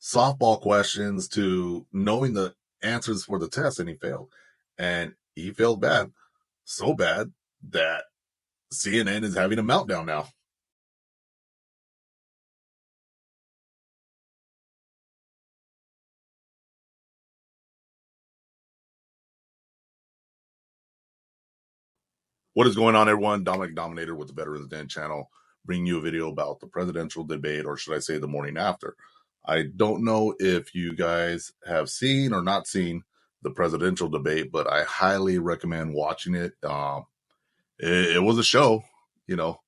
softball questions to knowing the answers for the test, and he failed. And he failed bad, so bad that CNN is having a meltdown now. What is going on, everyone? Dominic Dominator with the Veterans Den channel, bringing you a video about the presidential debate, or should I say the morning after. I don't know if you guys have seen or not seen the presidential debate, but I highly recommend watching it. It was a show, you know.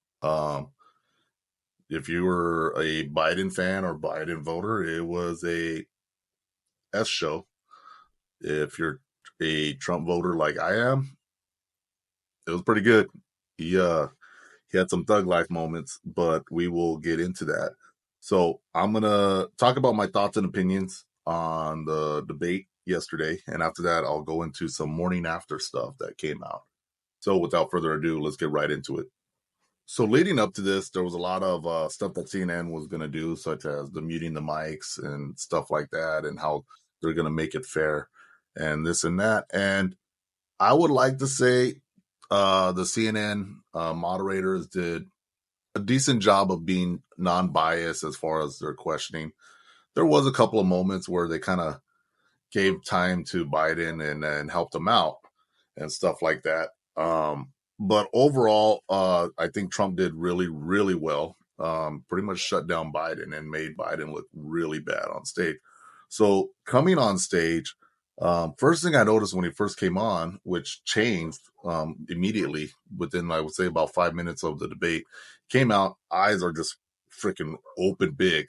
If you were a Biden fan or Biden voter, it was a S show. If you're a Trump voter like I am, it was pretty good. He had some thug life moments, but we will get into that. So I'm gonna talk about my thoughts and opinions on the debate yesterday, and after that, I'll go into some morning after stuff that came out. So without further ado, let's get right into it. So leading up to this, there was a lot of stuff that CNN was going to do, such as the muting the mics and stuff like that, and how they're going to make it fair and this and that. And I would like to say the CNN moderators did a decent job of being non-biased as far as their questioning. There was a couple of moments where they kind of gave time to Biden and helped him out and stuff like that. But overall, I think Trump did really, really well. Pretty much shut down Biden and made Biden look really bad on stage. So coming on stage, first thing I noticed when he first came on, which changed immediately within, I would say, about 5 minutes of the debate, came out, eyes are just freaking open big,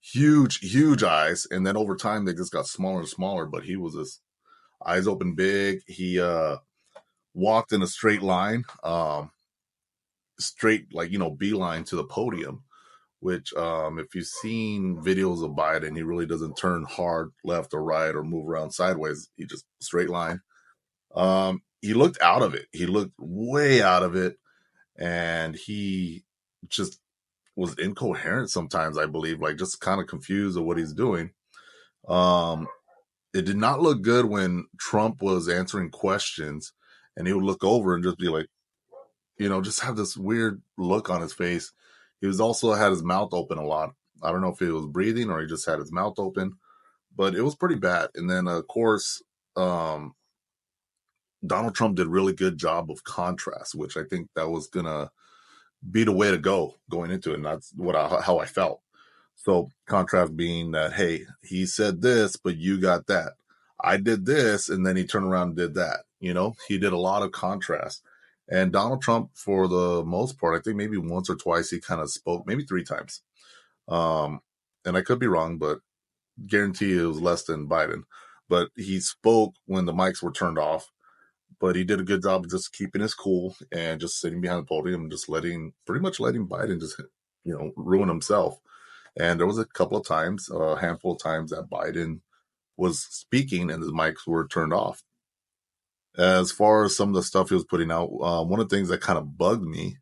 huge eyes. And then over time, they just got smaller and smaller, but he was just eyes open big. He walked in a straight line, straight, like, beeline to the podium, which if you've seen videos of Biden, he really doesn't turn hard left or right or move around sideways. He just straight line. He looked out of it. He looked way out of it. And he just was incoherent sometimes, I believe, like just kind of confused of what he's doing. It did not look good when Trump was answering questions and he would look over and just be like, just have this weird look on his face. He was also had his mouth open a lot. I don't know if he was breathing or he just had his mouth open, but it was pretty bad. And then, of course, Donald Trump did a really good job of contrast, which I think that was going to be the way to go going into it. And that's how I felt. So contrast being that, hey, he said this, but you got that. I did this, and then he turned around and did that. He did a lot of contrast. And Donald Trump, for the most part, I think maybe once or twice he kind of spoke, maybe 3 times. And I could be wrong, but guarantee it was less than Biden. But he spoke when the mics were turned off. But he did a good job of just keeping his cool and just sitting behind the podium and just pretty much letting Biden just, ruin himself. And there was a couple of times, a handful of times that Biden was speaking and his mics were turned off. As far as some of the stuff he was putting out, one of the things that kind of bugged me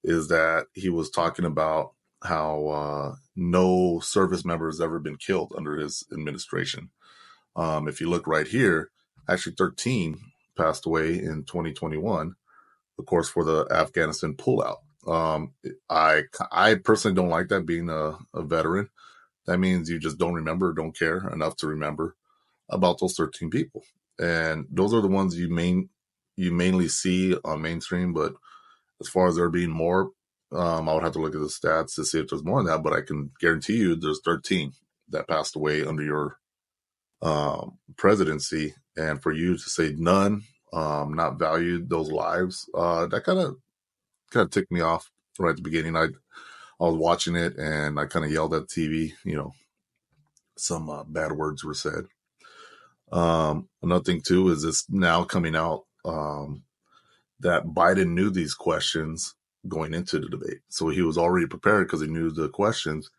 is that he was talking about how no service member has ever been killed under his administration. If you look right here, actually 13 passed away in 2021, of course, for the Afghanistan pullout. I personally don't like that, being a veteran. That means you just don't remember, don't care enough to remember about those 13 people. And those are the ones you mainly see on mainstream. But as far as there being more, I would have to look at the stats to see if there's more than that. But I can guarantee you there's 13 that passed away under your presidency. And for you to say none, not valued those lives, that kind of ticked me off right at the beginning. I was watching it and I kind of yelled at the TV. Some bad words were said. Another thing too is this now coming out that Biden knew these questions going into the debate, so he was already prepared because he knew the questions.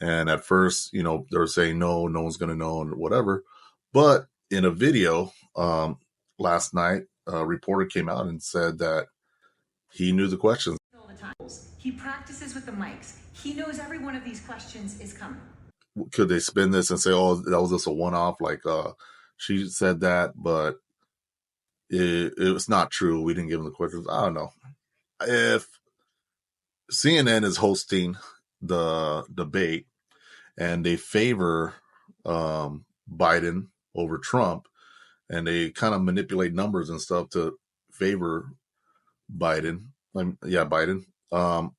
And at first, they were saying no one's going to know and whatever. But in a video last night, a reporter came out and said that he knew the questions. All the time. He practices with the mics. He knows every one of these questions is coming. could they spin this and say, oh, that was just a one-off? Like, she said that, but it was not true. We didn't give them the questions. I don't know. If CNN is hosting the debate and they favor Biden over Trump, and they kind of manipulate numbers and stuff to favor Biden. Biden.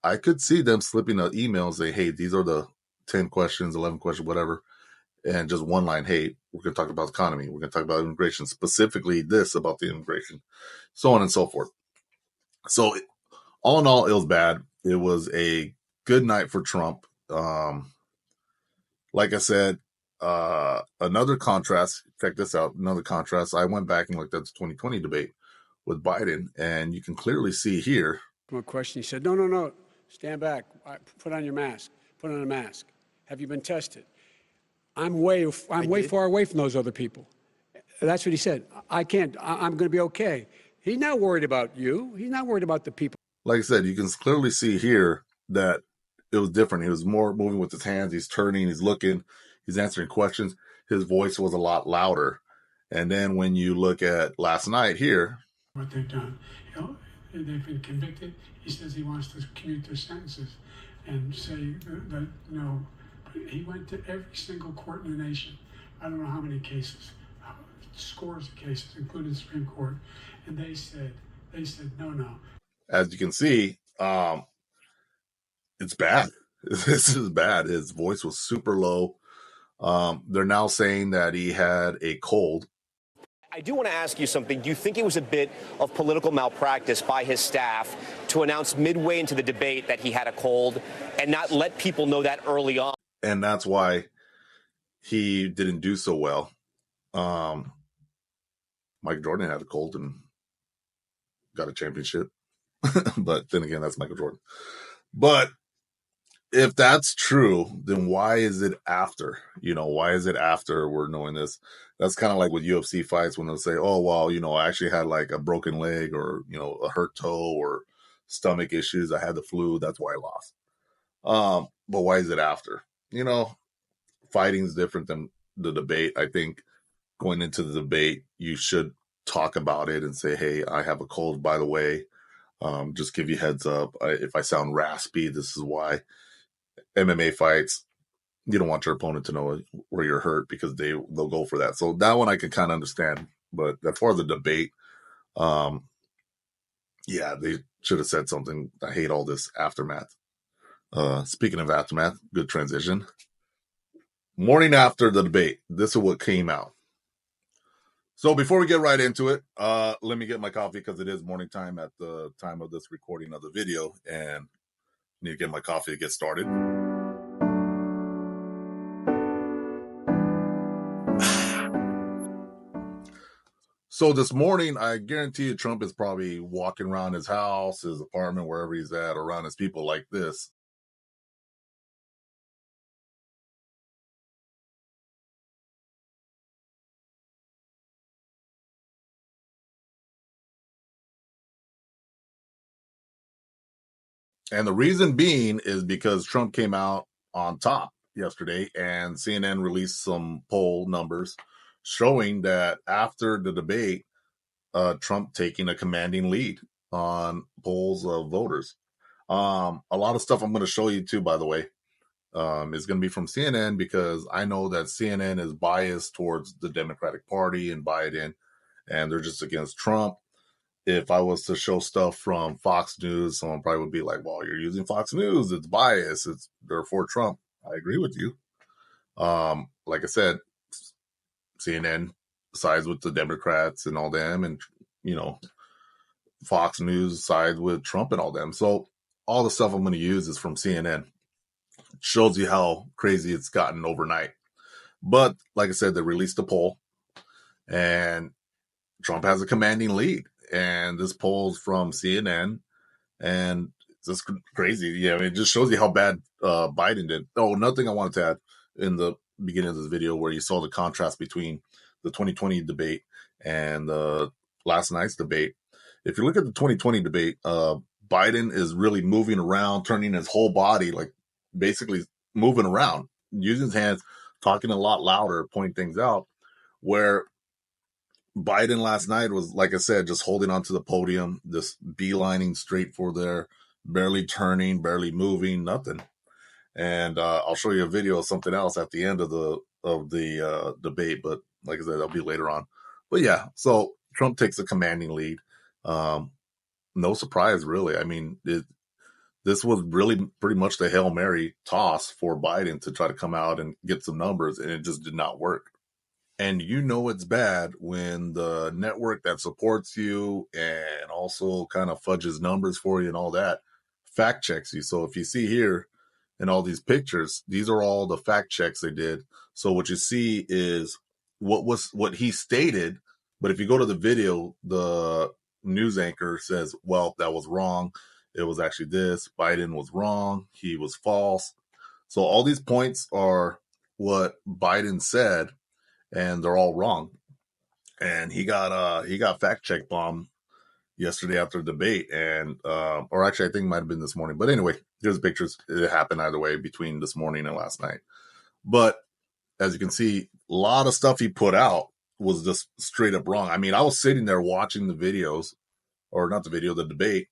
I could see them slipping an email and say, hey, these are the 10 questions, 11 questions, whatever. And just one line, hey, we're going to talk about the economy. We're going to talk about immigration, specifically this about the immigration, so on and so forth. So all in all, it was bad. It was a good night for Trump. Like I said, another contrast, check this out, another contrast. I went back and looked at the 2020 debate with Biden, and you can clearly see here. From a question, he said, no, stand back. Put on your mask. Put on a mask. Have you been tested? I'm way far away from those other people. That's what he said. I'm going to be okay. He's not worried about you. He's not worried about the people. Like I said, you can clearly see here that it was different. He was more moving with his hands. He's turning, he's looking, he's answering questions. His voice was a lot louder. And then when you look at last night here, what they've done, they've been convicted. He says he wants to commute their sentences and say that no. But he went to every single court in the nation. I don't know how many cases, scores of cases, including the Supreme Court, and they said no. As you can see, it's bad. This is bad. His voice was super low. They're now saying that he had a cold. I do want to ask you something. Do you think it was a bit of political malpractice by his staff to announce midway into the debate that he had a cold and not let people know that early on? And that's why he didn't do so well. Mike Jordan had a cold and got a championship. But then again, that's Michael Jordan. But if that's true, then why is it after? Why is it after we're knowing this? That's kind of like with UFC fights when they'll say, oh, well, I actually had like a broken leg or, a hurt toe or stomach issues. I had the flu. That's why I lost. But why is it after? Fighting is different than the debate. I think going into the debate, you should talk about it and say, hey, I have a cold, by the way. Just give you heads up. If I sound raspy, this is why. MMA fights, you don't want your opponent to know where you're hurt because they'll go for that. So that one I can kind of understand. But as far as the debate, they should have said something. I hate all this aftermath. Speaking of aftermath, good transition. Morning after the debate, this is what came out. So before we get right into it, let me get my coffee because it is morning time at the time of this recording of the video, and I need to get my coffee to get started. So this morning, I guarantee you Trump is probably walking around his house, his apartment, wherever he's at, around his people like this. And the reason being is because Trump came out on top yesterday, and CNN released some poll numbers showing that after the debate, Trump taking a commanding lead on polls of voters. A lot of stuff I'm going to show you too, by the way, is going to be from CNN because I know that CNN is biased towards the Democratic Party and Biden, and they're just against Trump. If I was to show stuff from Fox News, someone probably would be like, well, you're using Fox News. It's biased. They're for Trump. I agree with you. Like I said, CNN sides with the Democrats and all them. And, Fox News sides with Trump and all them. So all the stuff I'm going to use is from CNN. It shows you how crazy it's gotten overnight. But like I said, they released a poll and Trump has a commanding lead. And this poll's from CNN, and it's just crazy. Yeah, I mean, it just shows you how bad Biden did. Oh, another thing I wanted to add in the beginning of this video where you saw the contrast between the 2020 debate and last night's debate. If you look at the 2020 debate, Biden is really moving around, turning his whole body, like basically moving around. using his hands, talking a lot louder, pointing things out, where Biden last night was, like I said, just holding onto the podium, just beelining straight for there, barely turning, barely moving, nothing. And I'll show you a video of something else at the end of the debate, but like I said, that'll be later on. But yeah, so Trump takes a commanding lead. No surprise, really. I mean, this was really pretty much the Hail Mary toss for Biden to try to come out and get some numbers, and it just did not work. And you know it's bad when the network that supports you and also kind of fudges numbers for you and all that fact checks you. So if you see here in all these pictures, these are all the fact checks they did. So what you see is what he stated, but if you go to the video, the news anchor says, well, that was wrong. It was actually this. Biden was wrong. He was false. So all these points are what Biden said, and they're all wrong. And he got fact check bombed yesterday after the debate, and or actually I think it might have been this morning. But anyway, here's the pictures. It happened either way between this morning and last night. But as you can see, a lot of stuff he put out was just straight up wrong. I mean, I was sitting there watching the videos, or not the video, the debate,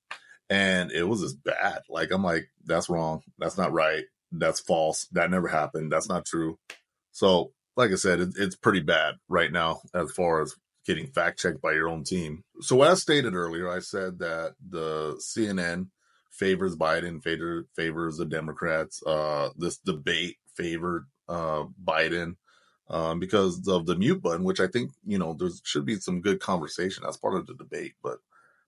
and it was just bad. Like, I'm like, that's wrong. That's not right. That's false. That never happened. That's not true. So, like I said, it's pretty bad right now as far as getting fact checked by your own team. So, as stated earlier, I said that the CNN favors Biden, favors the Democrats. This debate favored Biden because of the mute button, which I think, there should be some good conversation as part of the debate. But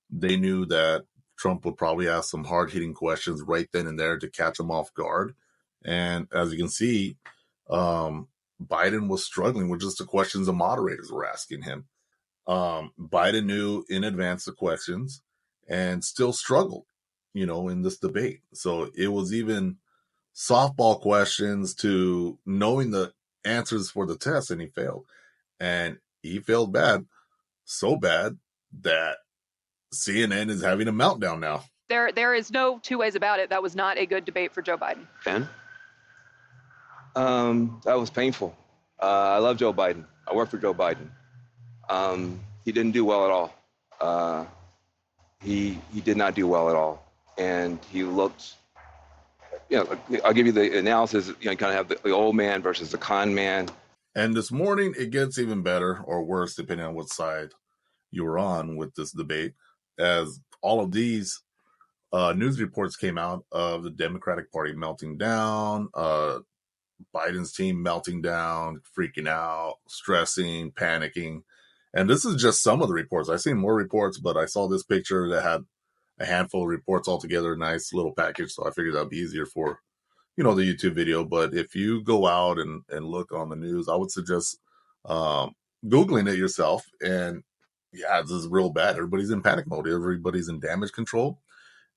they knew that Trump would probably ask some hard-hitting questions right then and there to catch him off guard. And as you can see, Biden was struggling with just the questions the moderators were asking him. Biden knew in advance the questions and still struggled, in this debate. So it was even softball questions to knowing the answers for the test, and he failed. And he failed bad, so bad that CNN is having a meltdown now. There is no two ways about it. That was not a good debate for Joe Biden. Ben? That was painful. I love Joe Biden. I work for Joe Biden. He didn't do well at all. He did not do well at all. And he looked, I'll give you the analysis, kind of have the old man versus the con man. And this morning, it gets even better or worse, depending on what side you were on with this debate, as all of these news reports came out of the Democratic Party melting down, Biden's team melting down, freaking out, stressing, panicking. And this is just some of the reports. I've seen more reports, but I saw this picture that had a handful of reports all together, a nice little package. So I figured that'd be easier for, the YouTube video. But if you go out and look on the news, I would suggest Googling it yourself. And yeah, this is real bad. Everybody's in panic mode. Everybody's in damage control.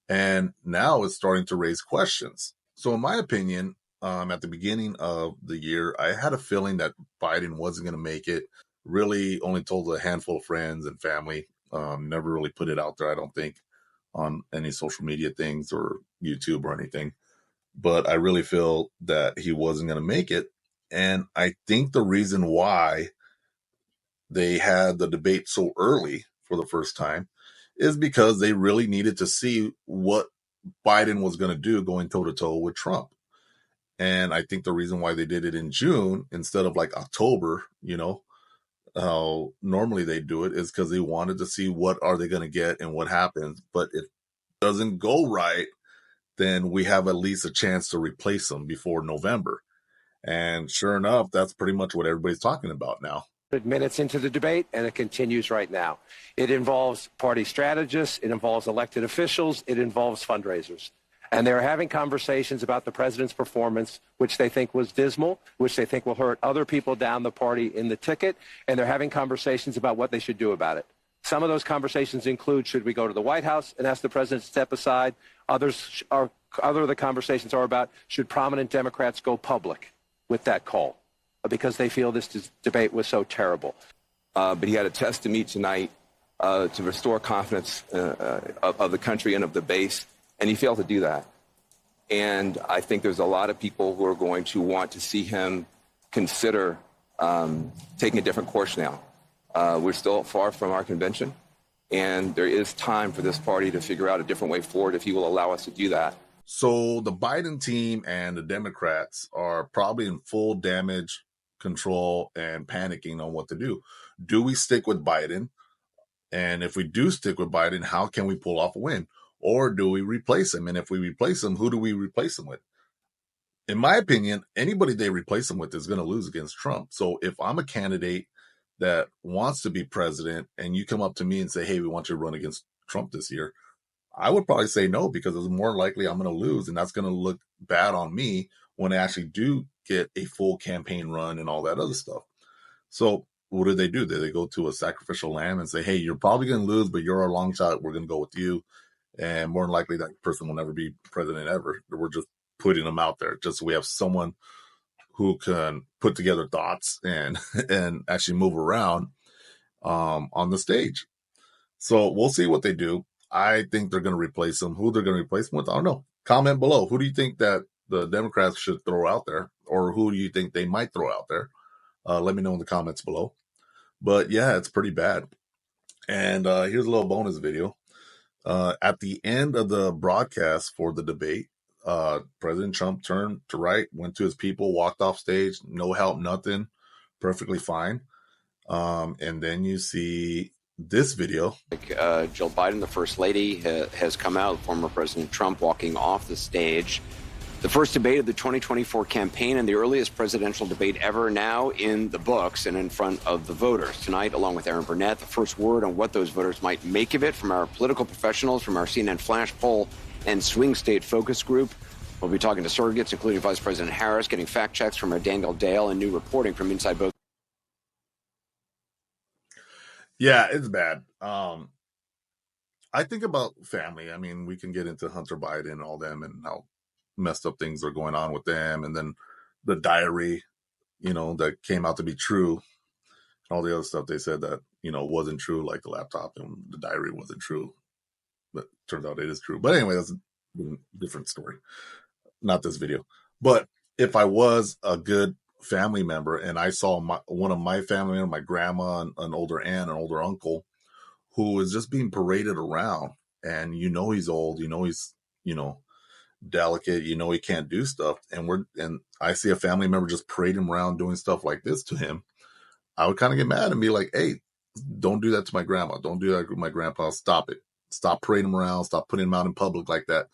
And now it's starting to raise questions. So in my opinion, at the beginning of the year, I had a feeling that Biden wasn't going to make it. Really only told a handful of friends and family. Never really put it out there, I don't think, on any social media things or YouTube or anything. But I really feel that he wasn't going to make it. And I think the reason why they had the debate so early for the first time is because they really needed to see what Biden was going to do going toe-to-toe with Trump. And I think the reason why they did it in June instead of like October, how normally they do it, is because they wanted to see what are they going to get and what happens. But if it doesn't go right, then we have at least a chance to replace them before November. And sure enough, that's pretty much what everybody's talking about now. Minutes into the debate, and it continues right now. It involves party strategists, it involves elected officials, it involves fundraisers. And they're having conversations about the president's performance, which they think was dismal, which they think will hurt other people down the party in the ticket, and they're having conversations about what they should do about it. Some of those conversations include, should we go to the White House and ask the president to step aside? Other of the conversations are about, should prominent Democrats go public with that call? Because they feel this debate was so terrible. But he had a test to meet tonight to restore confidence of the country and of the base, and he failed to do that. And I think there's a lot of people who are going to want to see him consider taking a different course now. We're still far from our convention, and there is time for this party to figure out a different way forward if he will allow us to do that. So the Biden team and the Democrats are probably in full damage control and panicking on what to do. Do we stick with Biden? And if we do stick with Biden, how can we pull off a win? Or do we replace him? And if we replace him, who do we replace him with? In my opinion, anybody they replace him with is going to lose against Trump. So if I'm a candidate that wants to be president and you come up to me and say, hey, we want you to run against Trump this year, I would probably say no, because it's more likely I'm going to lose, and that's going to look bad on me when I actually do get a full campaign run and all that other stuff. So what do? They go to a sacrificial lamb and say, hey, you're probably going to lose, but you're our long shot. We're going to go with you. And more than likely that person will never be president ever. We're just putting them out there just so we have someone who can put together thoughts and actually move around on the stage. So we'll see what they do. I think they're going to replace him. Who they're going to replace him with, I don't know. Comment below. Who do you think that the Democrats should throw out there? Or who do you think they might throw out there? Let me know in the comments below. But yeah, it's pretty bad. And here's a little bonus video. At the end of the broadcast for the debate, President Trump turned to right, went to his people, walked off stage, no help, nothing, perfectly fine. And then you see this video. Jill Biden, the First Lady, has come out, former President Trump walking off the stage. The first debate of the 2024 campaign and the earliest presidential debate ever, now in the books and in front of the voters. Tonight, along with Aaron Burnett, the first word on what those voters might make of it from our political professionals, from our CNN Flash Poll and Swing State Focus Group. We'll be talking to surrogates, including Vice President Harris, getting fact checks from our Daniel Dale, and new reporting from inside both. Yeah, it's bad. I think about family. I mean, we can get into Hunter Biden and all them and how messed up things are going on with them. And then the diary, that came out to be true. And all the other stuff they said that, wasn't true, like the laptop and the diary wasn't true. But turns out it is true. But anyway, that's a different story. Not this video. But if I was a good family member and I saw one of my family members, my grandma, an older aunt, an older uncle, who was just being paraded around, and he's old, he's delicate, he can't do stuff, and I see a family member just parading him around doing stuff like this to him, I would kind of get mad and be like, hey, don't do that to my grandma, don't do that with my grandpa, stop it, stop parading him around, stop putting him out in public like that,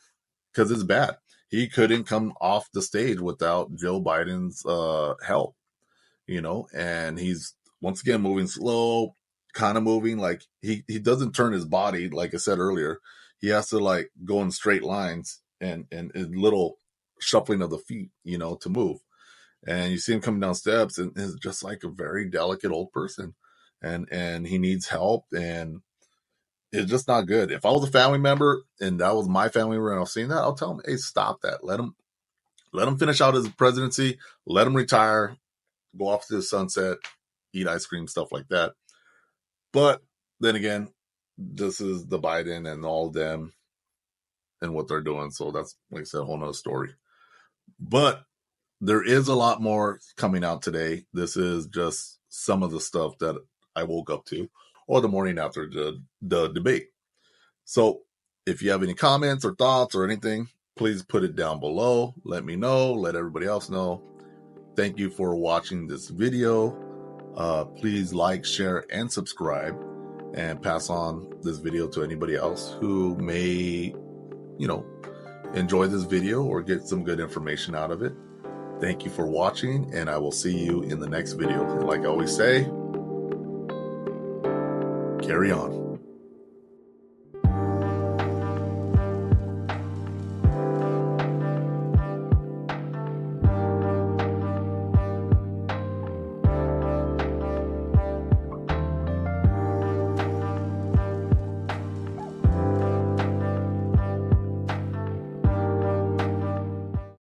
because it's bad. He couldn't come off the stage without Joe Biden's help, and he's once again moving slow, kind of moving like he doesn't turn his body, like I said earlier. He has to like go in straight lines and little shuffling of the feet, to move. And you see him coming down steps, and is just like a very delicate old person, and he needs help, and it's just not good. If I was a family member and that was my family member and I was seeing that, I'll tell him, hey, stop that. Let him finish out his presidency. Let him retire, go off to the sunset, eat ice cream, stuff like that. But then again, this is the Biden and all of them and what they're doing. So that's, like I said, a whole nother story. But there is a lot more coming out today. This is just some of the stuff that I woke up to, or the morning after the debate. So if you have any comments or thoughts or anything, please put it down below. Let me know. Let everybody else know. Thank you for watching this video. Please like, share, and subscribe, and pass on this video to anybody else who may, enjoy this video or get some good information out of it. Thank you for watching, and I will see you in the next video. And like I always say, carry on.